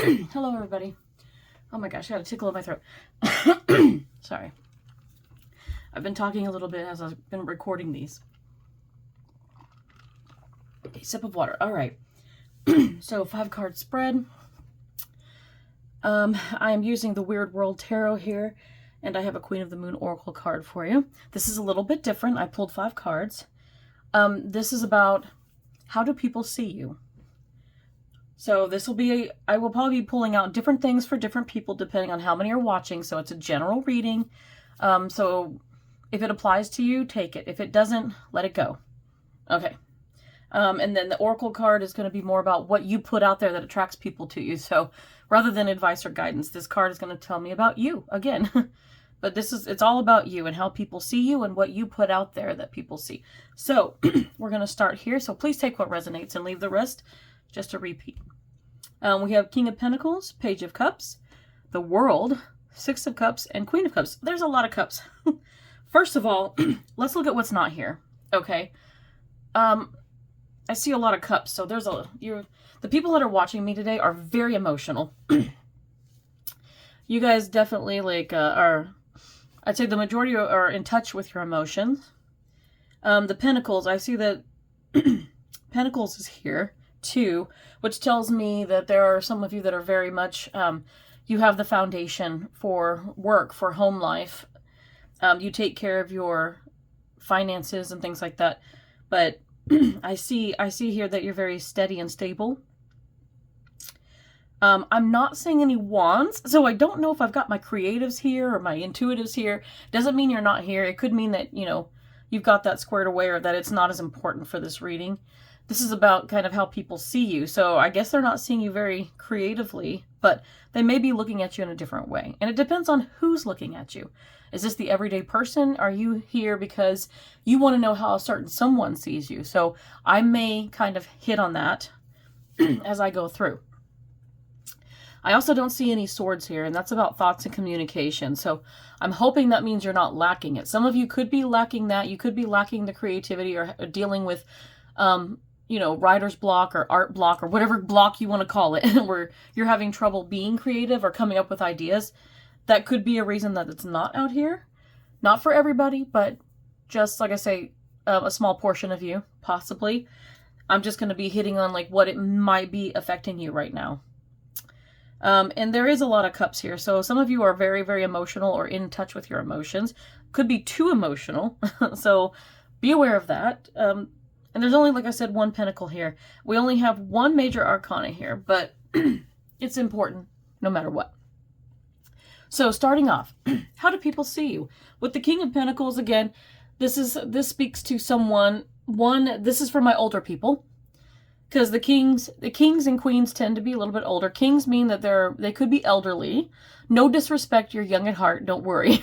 Hello, everybody. Oh my gosh, I got a tickle in my throat. Sorry. I've been talking a little bit as I've been recording these. A sip of water. All right. So 5-card spread. I am using the Weird World Tarot here, and I have a Queen of the Moon Oracle card for you. This is a little bit different. I pulled 5 cards. This is about how do people see you? So this will be, I will probably be pulling out different things for different people depending on how many are watching. So it's a general reading. So if it applies to you, take it. If it doesn't, let it go. Okay. And then the Oracle card is going to be more about what you put out there that attracts people to you. So rather than advice or guidance, this card is going to tell me about you again. But it's all about you and how people see you and what you put out there that people see. So we're going to start here. So please take what resonates and leave the rest just to repeat. We have King of Pentacles, Page of Cups, the World, 6 of Cups, and Queen of Cups. There's a lot of cups. First of all, let's look at what's not here. Okay. I see a lot of cups. So there's the people that are watching me today are very emotional. You guys definitely are, I'd say the majority are in touch with your emotions. The Pentacles, I see that Pentacles is here too, which tells me that there are some of you that are very much, you have the foundation for work, for home life. You take care of your finances and things like that. But I see here that you're very steady and stable. I'm not seeing any wands, so I don't know if I've got my creatives here or my intuitives here. Doesn't mean you're not here. It could mean that, you've got that squared away or that it's not as important for this reading. This is about kind of how people see you. So I guess they're not seeing you very creatively, but they may be looking at you in a different way. And it depends on who's looking at you. Is this the everyday person? Are you here because you want to know how a certain someone sees you? So I may kind of hit on that as I go through. I also don't see any swords here, and that's about thoughts and communication. So I'm hoping that means you're not lacking it. Some of you could be lacking that. You could be lacking the creativity or dealing with writer's block or art block or whatever block you want to call it, where you're having trouble being creative or coming up with ideas. That could be a reason that it's not out here. Not for everybody, but just, like I say, a small portion of you, possibly. I'm just going to be hitting on what it might be affecting you right now. And there is a lot of cups here. So some of you are very, very emotional or in touch with your emotions. Could be too emotional. So be aware of that. And there's only, like I said, 1 pentacle here. We only have 1 major arcana here, but it's important no matter what. So starting off, how do people see you? With the King of Pentacles, again, this speaks to someone. This is for my older people, because the kings and queens tend to be a little bit older. Kings mean that they could be elderly. No disrespect, you're young at heart. Don't worry.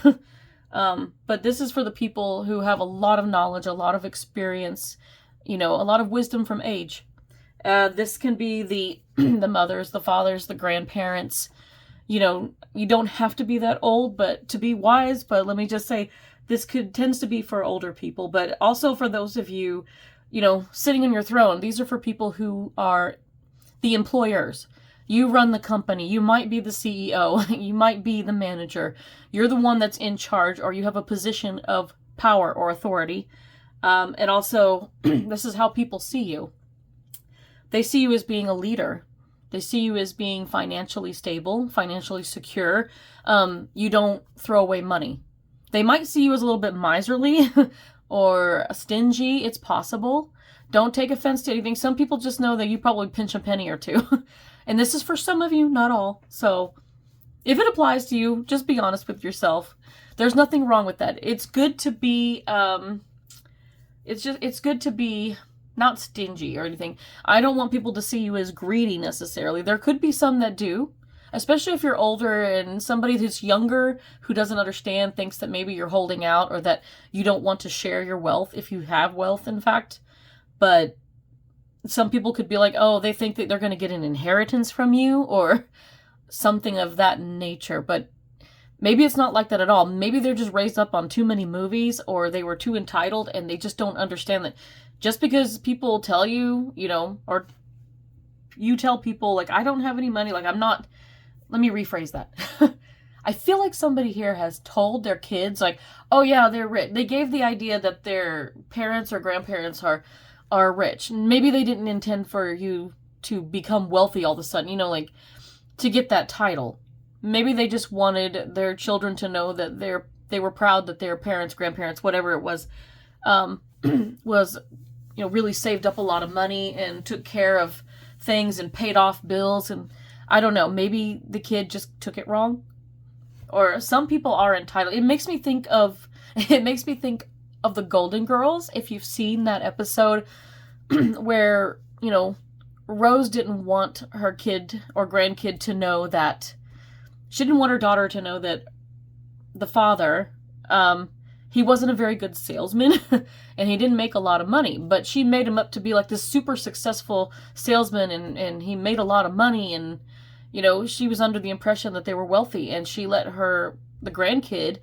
But this is for the people who have a lot of knowledge, a lot of experience. A lot of wisdom from age. This can be the mothers, the fathers, the grandparents. You don't have to be that old, but to be wise. But let me just say, this tends to be for older people, but also for those of you, sitting on your throne. These are for people who are the employers. You run the company. You might be the CEO. You might be the manager. You're the one that's in charge, or you have a position of power or authority. And also, this is how people see you. They see you as being a leader. They see you as being financially stable, financially secure. You don't throw away money. They might see you as a little bit miserly or stingy. It's possible. Don't take offense to anything. Some people just know that you probably pinch a penny or two. And this is for some of you, not all. So if it applies to you, just be honest with yourself. There's nothing wrong with that. It's good to be... It's good to be not stingy or anything. I don't want people to see you as greedy necessarily. There could be some that do, especially if you're older, and somebody who's younger who doesn't understand thinks that maybe you're holding out or that you don't want to share your wealth, if you have wealth, in fact. But some people could be like, oh, they think that they're going to get an inheritance from you or something of that nature. But maybe it's not like that at all. Maybe they're just raised up on too many movies, or they were too entitled and they just don't understand that just because people tell you, or you tell people, like, I don't have any money, like, I'm not, let me rephrase that. I feel like somebody here has told their kids, like, oh yeah, they're rich. They gave the idea that their parents or grandparents are rich. Maybe they didn't intend for you to become wealthy all of a sudden, like, to get that title. Maybe they just wanted their children to know that they were proud that their parents, grandparents, whatever it was, was, really saved up a lot of money and took care of things and paid off bills. And I don't know, maybe the kid just took it wrong. Or some people are entitled. It makes me think of the Golden Girls, if you've seen that episode where, Rose didn't want her kid or grandkid to know that, she didn't want her daughter to know that the father, he wasn't a very good salesman and he didn't make a lot of money, but she made him up to be like this super successful salesman and he made a lot of money, and, she was under the impression that they were wealthy, and she let the grandkid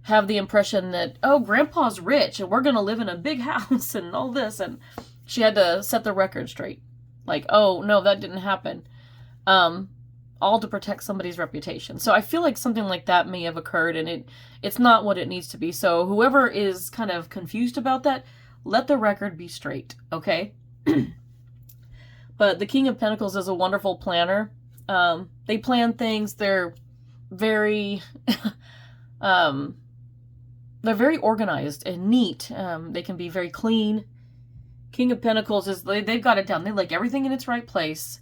have the impression that, oh, grandpa's rich and we're going to live in a big house and all this. And she had to set the record straight. Like, oh, no, that didn't happen. All to protect somebody's reputation. So I feel like something like that may have occurred, and it's not what it needs to be. So whoever is kind of confused about that, let the record be straight, okay? But the King of Pentacles is a wonderful planner. They plan things. They're very, they're very organized and neat. They can be very clean. King of Pentacles they've got it down. They like everything in its right place.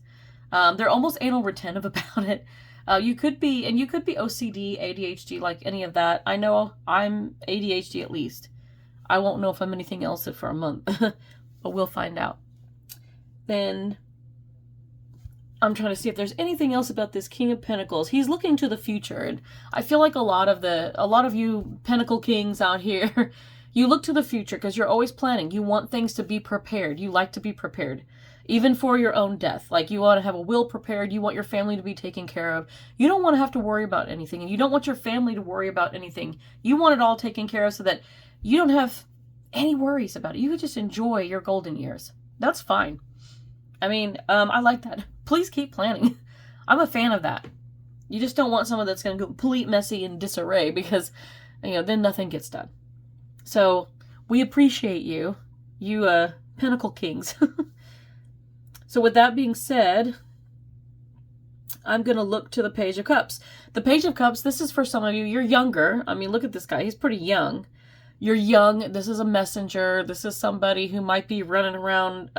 They're almost anal retentive about it. You could be OCD, ADHD, like any of that. I know I'm ADHD at least. I won't know if I'm anything else for a month, but we'll find out. Then I'm trying to see if there's anything else about this King of Pentacles. He's looking to the future, and I feel like a lot of you Pentacle Kings out here, you look to the future because you're always planning. You want things to be prepared. You like to be prepared, even for your own death. Like, you want to have a will prepared. You want your family to be taken care of. You don't want to have to worry about anything, and you don't want your family to worry about anything. You want it all taken care of so that you don't have any worries about it. You could just enjoy your golden years. That's fine. I mean, I like that. Please keep planning. I'm a fan of that. You just don't want someone that's going to go complete messy and disarray, because, then nothing gets done. So we appreciate you Pentacle Kings. So with that being said, I'm going to look to the Page of Cups. The Page of Cups, this is for some of you. You're younger. I mean, look at this guy. He's pretty young. You're young. This is a messenger. This is somebody who might be running around.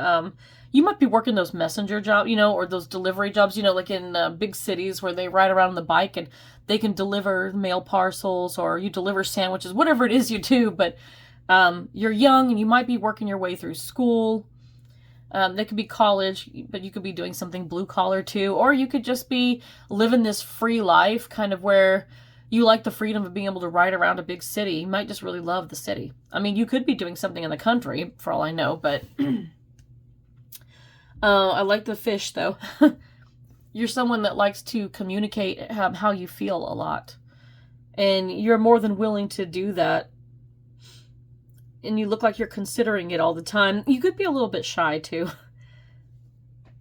You might be working those messenger jobs, or those delivery jobs, like in big cities where they ride around on the bike and they can deliver mail parcels, or you deliver sandwiches, whatever it is you do. But you're young and you might be working your way through school. That could be college, but you could be doing something blue collar too. Or you could just be living this free life, kind of where you like the freedom of being able to ride around a big city. You might just really love the city. I mean, you could be doing something in the country for all I know, but I like the fish though. You're someone that likes to communicate how you feel a lot. And you're more than willing to do that. And you look like you're considering it all the time. You could be a little bit shy too.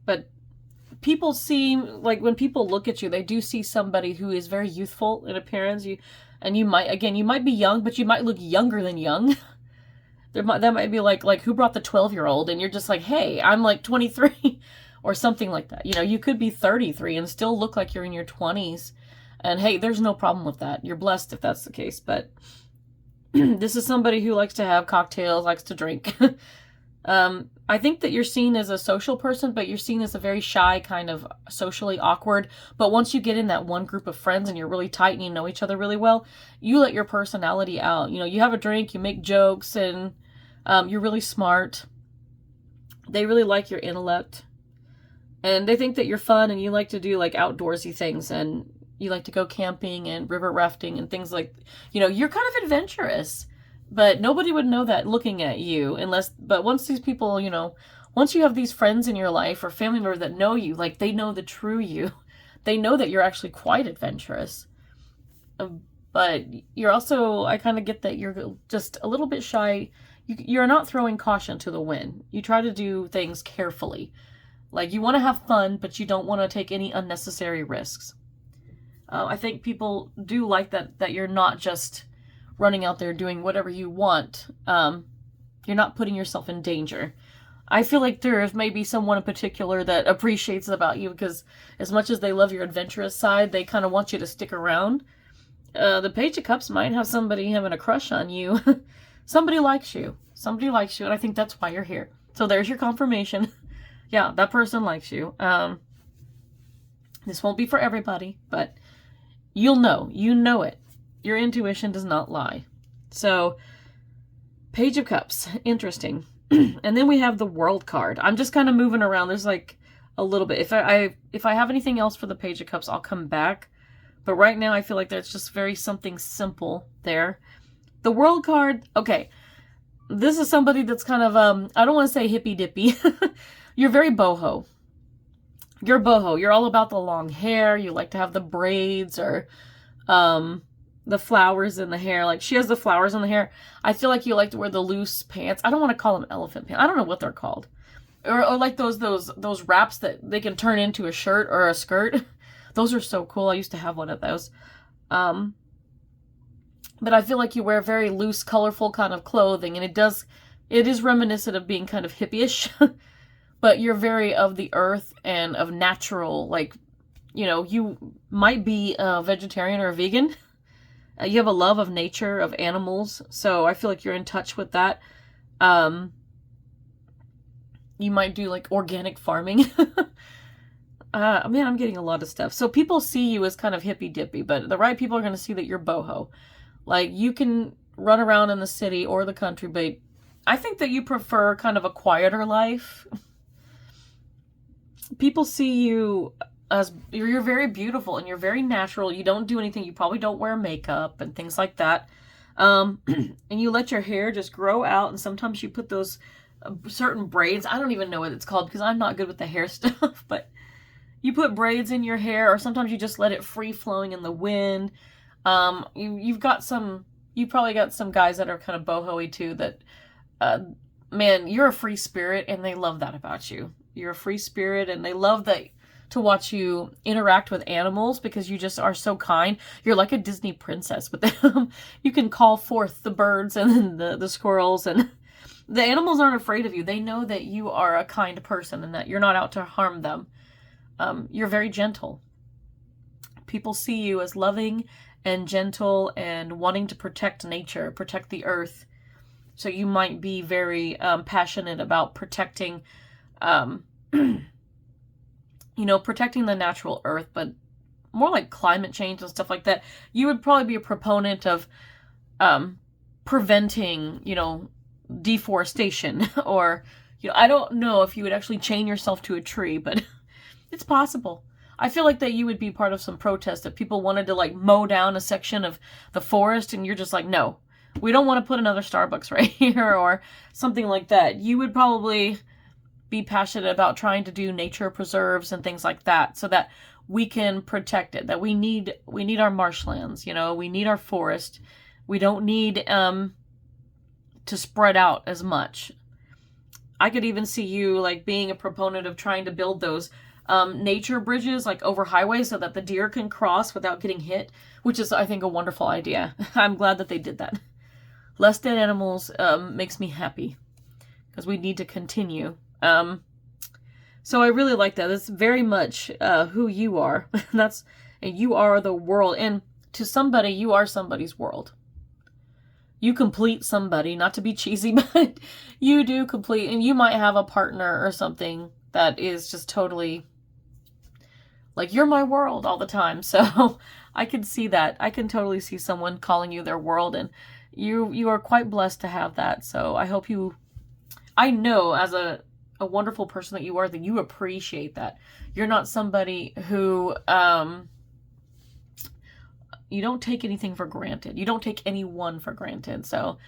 But people seem like, when people look at you, they do see somebody who is very youthful in appearance. You might be young, but you might look younger than young. That might be like who brought the 12-year-old, and you're just like, hey, I'm like 23 or something like that. You could be 33 and still look like you're in your 20s. And hey, there's no problem with that. You're blessed if that's the case. But this is somebody who likes to have cocktails, likes to drink. I think that you're seen as a social person, but you're seen as a very shy, kind of socially awkward. But once you get in that one group of friends and you're really tight and you know each other really well, you let your personality out. You have a drink, you make jokes, and you're really smart. They really like your intellect. And they think that you're fun and you like to do like outdoorsy things, and you like to go camping and river rafting and things like, you're kind of adventurous. But nobody would know that looking at you but once these people, once you have these friends in your life or family members that know you, like they know the true you, they know that you're actually quite adventurous. But you're also, I kind of get that you're just a little bit shy. You're not throwing caution to the wind. You try to do things carefully. Like, you want to have fun, but you don't want to take any unnecessary risks. I think people do like that you're not just running out there doing whatever you want. You're not putting yourself in danger. I feel like there is maybe someone in particular that appreciates it about you, because as much as they love your adventurous side, they kind of want you to stick around. The Page of Cups might have somebody having a crush on you. Somebody likes you. Somebody likes you, and I think that's why you're here. So there's your confirmation. Yeah, that person likes you. This won't be for everybody, but you'll know. You know it. Your intuition does not lie. So, Page of Cups. Interesting. And then we have the World card. I'm just kind of moving around. There's like a little bit. If I have anything else for the Page of Cups, I'll come back. But right now I feel like there's just very something simple there. The World card, okay. This is somebody that's kind of, I don't want to say hippy-dippy. You're very boho. You're boho. You're all about the long hair. You like to have the braids or the flowers in the hair. Like, she has the flowers in the hair. I feel like you like to wear the loose pants. I don't want to call them elephant pants. I don't know what they're called. Or like those wraps that they can turn into a shirt or a skirt. Those are so cool. I used to have one of those. But I feel like you wear very loose, colorful kind of clothing, and it is reminiscent of being kind of hippie-ish. But you're very of the earth and of natural, like, you know, you might be a vegetarian or a vegan. You have a love of nature, of animals, so I feel like you're in touch with that. You might do, like, organic farming. Man, I'm getting a lot of stuff. So people see you as kind of hippy-dippy, but the right people are going to see that you're boho. Like, you can run around in the city or the country, but I think that you prefer kind of a quieter life. People see you as you're very beautiful and you're very natural. You don't do anything. You probably don't wear makeup and things like that. And you let your hair just grow out, and sometimes you put those certain braids. I don't even know what it's called because I'm not good with the hair stuff, but you put braids in your hair, or sometimes you just let it free flowing in the wind. You've probably got some guys that are kind of boho-y too that, man, you're a free spirit and they love that about you. You're a free spirit and they love that to watch you interact with animals because you just are so kind. You're like a Disney princess with them. You can call forth the birds and the squirrels, and the animals aren't afraid of you. They know that you are a kind person and that you're not out to harm them. You're very gentle. People see you as loving and gentle and wanting to protect nature, protect the earth. So you might be very passionate about protecting, protecting the natural earth, but more like climate change and stuff like that. You would probably be a proponent of preventing, deforestation, or, I don't know if you would actually chain yourself to a tree, but it's possible. I feel like that you would be part of some protest if people wanted to, like, mow down a section of the forest, and you're just like, no, we don't want to put another Starbucks right here, or something like that. You would probably be passionate about trying to do nature preserves and things like that so that we can protect it, that we need our marshlands, we need our forest. We don't need to spread out as much. I could even see you, like, being a proponent of trying to build those nature bridges, like, over highways so that the deer can cross without getting hit, which is, I think, a wonderful idea. I'm glad that they did that. Less dead animals makes me happy because we need to continue. So I really like that. That's very much who you are. You are the world. And to somebody, you are somebody's world. You complete somebody, not to be cheesy, but you do complete, and you might have a partner or something that is just totally like, you're my world all the time. So I can see that. I can totally see someone calling you their world, and you are quite blessed to have that. So I know as a wonderful person that you are, that you appreciate that. You're not somebody who, you don't take anything for granted. You don't take anyone for granted. So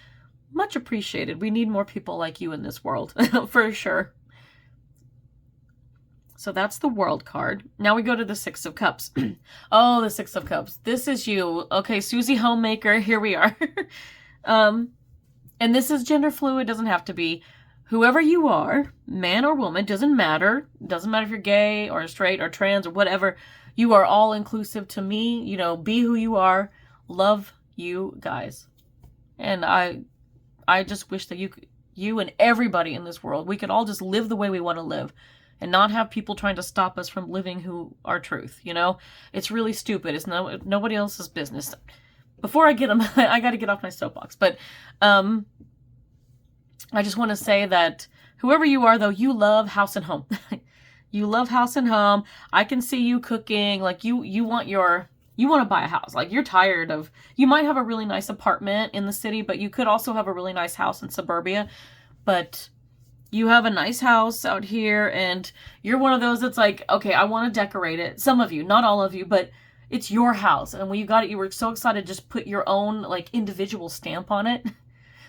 much appreciated. We need more people like you in this world, for sure. So that's the World card. Now we go to the Six of Cups. Oh, the Six of Cups. This is you. Okay, Susie Homemaker, here we are. And this is gender fluid. Doesn't have to be. whoever you are, man or woman, doesn't matter. Doesn't matter if you're gay or straight or trans or whatever. You are all inclusive to me. You know, be who you are. Love you guys. And I just wish that you and everybody in this world, we could all just live the way we want to live and not have people trying to stop us from living our truth, you know? It's really stupid. It's nobody else's business. Before I get them, I got to get off my soapbox. But I just want to say that whoever you are, though, you love house and home. You love house and home. I can see you cooking. Like, you want to buy a house. Like, you're tired of, you might have a really nice apartment in the city, but you could also have a really nice house in suburbia. But you have a nice house out here, and you're one of those that's like, okay, I want to decorate it. Some of you, not all of you, but it's your house. And when you got it, you were so excited to just put your own, like, individual stamp on it.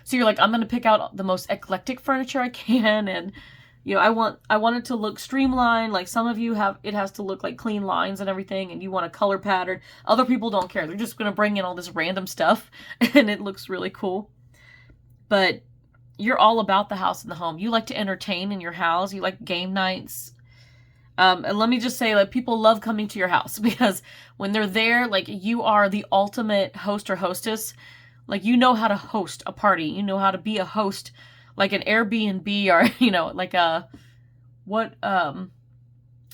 So you're like, I'm going to pick out the most eclectic furniture I can. And, you know, I want it to look streamlined. Like, some of you it has to look like clean lines and everything. And you want a color pattern. Other people don't care. They're just going to bring in all this random stuff. And it looks really cool. But you're all about the house and the home. You like to entertain in your house. You like game nights. And let me just say, like, people love coming to your house because when they're there, like, you are the ultimate host or hostess. Like, you know how to host a party. You know how to be a host, like an Airbnb or, you know, like oh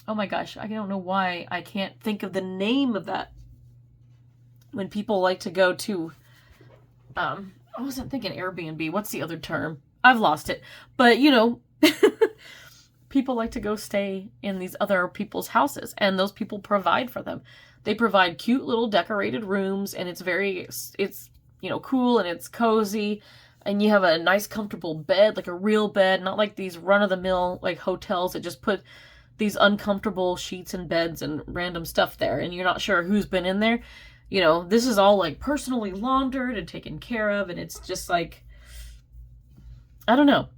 my gosh, I don't know why I can't think of the name of that. When people like to go to, I wasn't thinking Airbnb. What's the other term? I've lost it. But, you know, people like to go stay in these other people's houses, and those people provide for them. They provide cute little decorated rooms, and it's, you know, cool, and it's cozy, and you have a nice comfortable bed, like a real bed, not like these run-of-the-mill, like, hotels that just put these uncomfortable sheets and beds and random stuff there, and you're not sure who's been in there. You know, this is all, like, personally laundered and taken care of, and it's just, like, I don't know.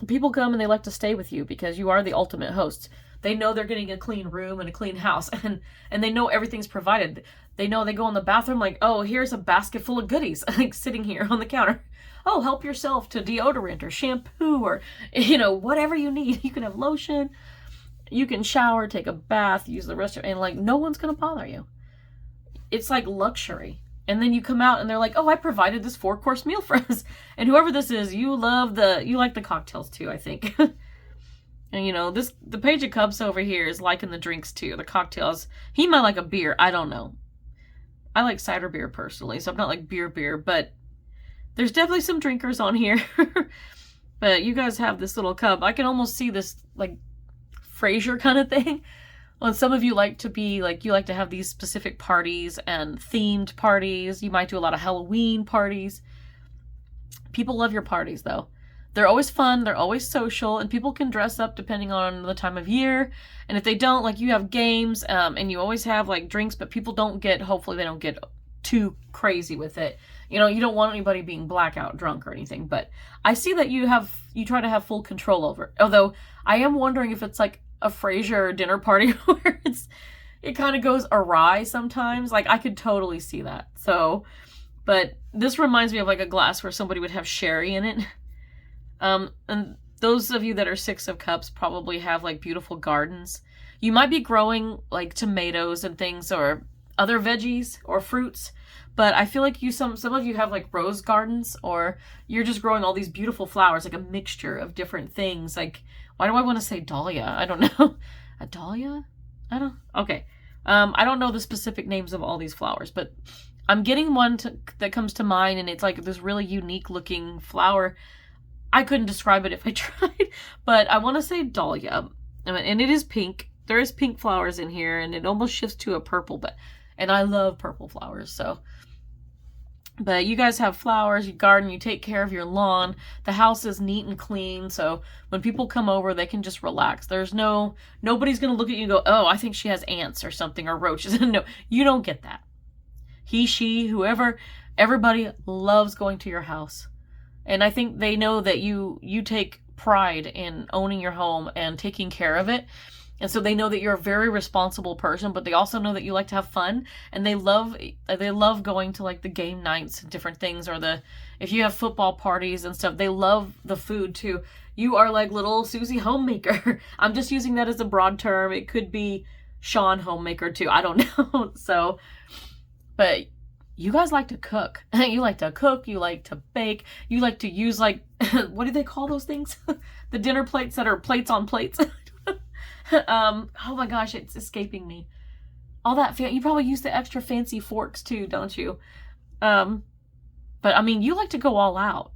People come and they like to stay with you because you are the ultimate host. They know they're getting a clean room and a clean house, and they know everything's provided. They know they go in the bathroom like, oh, here's a basket full of goodies, like, sitting here on the counter. Oh, help yourself to deodorant or shampoo or, you know, whatever you need. You can have lotion. You can shower, take a bath, use the restroom, and, like, no one's going to bother you. It's like luxury. And then you come out and they're like, oh, I provided this 4-course meal for us. And whoever this is, you like the cocktails too, I think. And, you know, the Page of Cups over here is liking the drinks too, the cocktails. He might like a beer. I don't know. I like cider beer personally, so I'm not like beer, but there's definitely some drinkers on here. But you guys have this little cup. I can almost see this, like, Frasier kind of thing. Well, some of you like to be, like, you like to have these specific parties and themed parties. You might do a lot of Halloween parties. People love your parties, though. They're always fun. They're always social. And people can dress up depending on the time of year. And if they don't, like, you have games and you always have, like, drinks. But people hopefully they don't get too crazy with it. You know, you don't want anybody being blackout drunk or anything. But I see that you try to have full control over it. Although I am wondering if it's, like, a Frasier dinner party where it kind of goes awry sometimes. Like, I could totally see that. So, but this reminds me of, like, a glass where somebody would have sherry in it. And those of you that are 6 of Cups probably have, like, beautiful gardens. You might be growing, like, tomatoes and things or other veggies or fruits. But I feel like some of you have, like, rose gardens, or you're just growing all these beautiful flowers, like a mixture of different things. Like, why do I want to say dahlia? I don't know. A dahlia? Okay. I don't know the specific names of all these flowers, but I'm getting one that comes to mind, and it's like this really unique looking flower. I couldn't describe it if I tried, but I want to say dahlia. And it is pink. There is pink flowers in here, and it almost shifts to a purple, and I love purple flowers, so. But you guys have flowers, you garden, you take care of your lawn. The house is neat and clean, so when people come over, they can just relax. Nobody's going to look at you and go, oh, I think she has ants or something, or roaches. No, you don't get that. He, she, whoever, everybody loves going to your house. And I think they know that you take pride in owning your home and taking care of it. And so they know that you're a very responsible person, but they also know that you like to have fun, and they love going to, like, the game nights and different things, or if you have football parties and stuff, they love the food too. You are like little Susie Homemaker. I'm just using that as a broad term. It could be Sean Homemaker too. I don't know. So, but you guys like to cook. You like to cook. You like to bake. You like to use like, what do they call those things? The dinner plates that are plates on plates. Oh my gosh, it's escaping me. All that, you probably use the extra fancy forks too, don't you? But I mean, you like to go all out.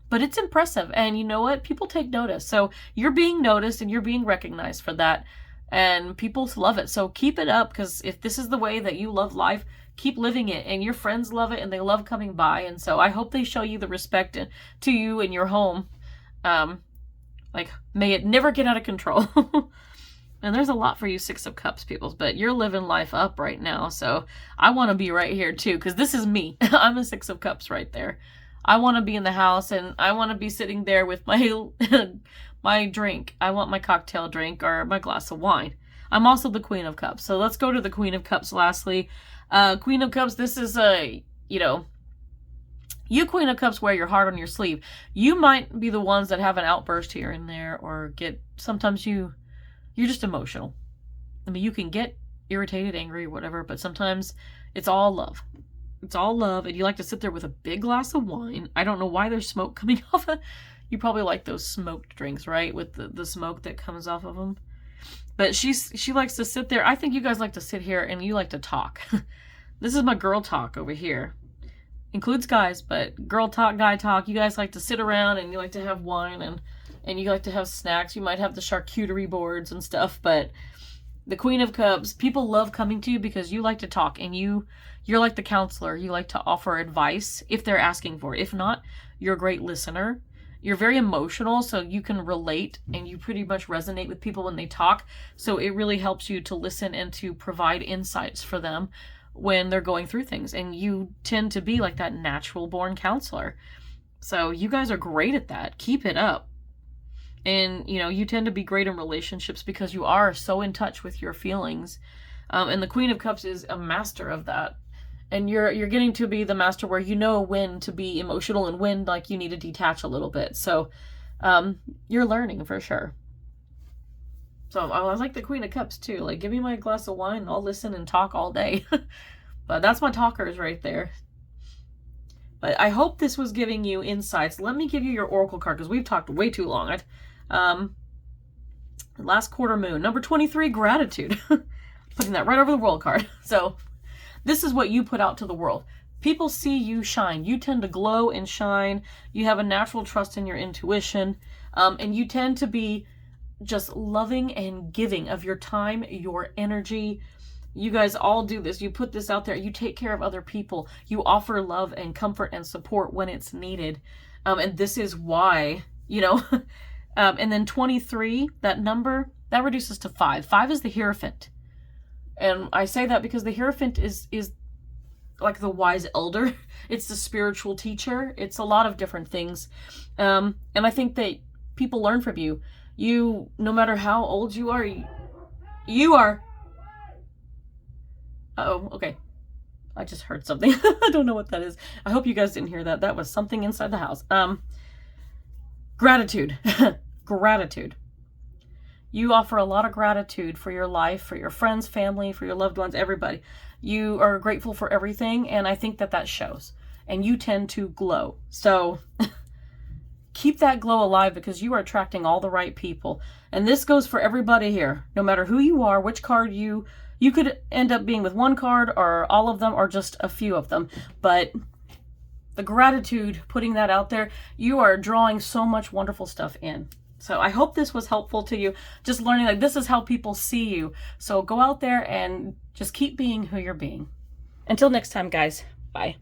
But it's impressive. And you know what? People take notice. So you're being noticed and you're being recognized for that. And people love it. So keep it up, because if this is the way that you love life, keep living it. And your friends love it and they love coming by. And so I hope they show you the respect to you and your home. Like, may it never get out of control. And there's a lot for you Six of Cups peoples, but you're living life up right now. So I want to be right here too, because this is me. I'm a Six of Cups right there. I want to be in the house and I want to be sitting there with my my drink. I want my cocktail drink or my glass of wine. I'm also the Queen of Cups. So let's go to the Queen of Cups lastly. Queen of Cups, this is you Queen of Cups wear your heart on your sleeve. You might be the ones that have an outburst here and there, or sometimes you're just emotional. I mean, you can get irritated, angry, whatever, but sometimes it's all love. It's all love, and you like to sit there with a big glass of wine. I don't know why there's smoke coming off of. You probably like those smoked drinks, right? With the smoke that comes off of them. But she likes to sit there. I think you guys like to sit here and you like to talk. This is my girl talk over here. Includes guys, but girl talk, guy talk. You guys like to sit around and you like to have wine and you like to have snacks. You might have the charcuterie boards and stuff, but the Queen of Cups, people love coming to you because you like to talk and you're like the counselor. You like to offer advice if they're asking for it. If not, you're a great listener. You're very emotional, so you can relate and you pretty much resonate with people when they talk. So it really helps you to listen and to provide insights for them when they're going through things. And you tend to be like that natural born counselor. So you guys are great at that. Keep it up. And, you tend to be great in relationships because you are so in touch with your feelings. And the Queen of Cups is a master of that. And you're getting to be the master where you know when to be emotional and when, like, you need to detach a little bit. So you're learning for sure. So I like the Queen of Cups too. Like, give me my glass of wine and I'll listen and talk all day. But that's my talkers right there. But I hope this was giving you insights. Let me give you your Oracle card because we've talked way too long. Last quarter moon. Number 23, gratitude. Putting that right over the world card. So this is what you put out to the world. People see you shine. You tend to glow and shine. You have a natural trust in your intuition. And you tend to be just loving and giving of your time, your energy. You guys all do this. You put this out there. You take care of other people. You offer love and comfort and support when it's needed. And this is why, and then 23, that number, that reduces to 5. 5 is the Hierophant. And I say that because the Hierophant is like the wise elder. It's the spiritual teacher. It's a lot of different things. And I think that people learn from you. No matter how old you are, you are... Uh-oh, okay. I just heard something. I don't know what that is. I hope you guys didn't hear that. That was something inside the house. Gratitude. Gratitude. You offer a lot of gratitude for your life, for your friends, family, for your loved ones, everybody. You are grateful for everything, and I think that shows. And you tend to glow. So keep that glow alive because you are attracting all the right people. And this goes for everybody here. No matter who you are, which card you could end up being with one card or all of them or just a few of them. But the gratitude, putting that out there, you are drawing so much wonderful stuff in. So I hope this was helpful to you. Just learning like this is how people see you. So go out there and just keep being who you're being. Until next time, guys. Bye.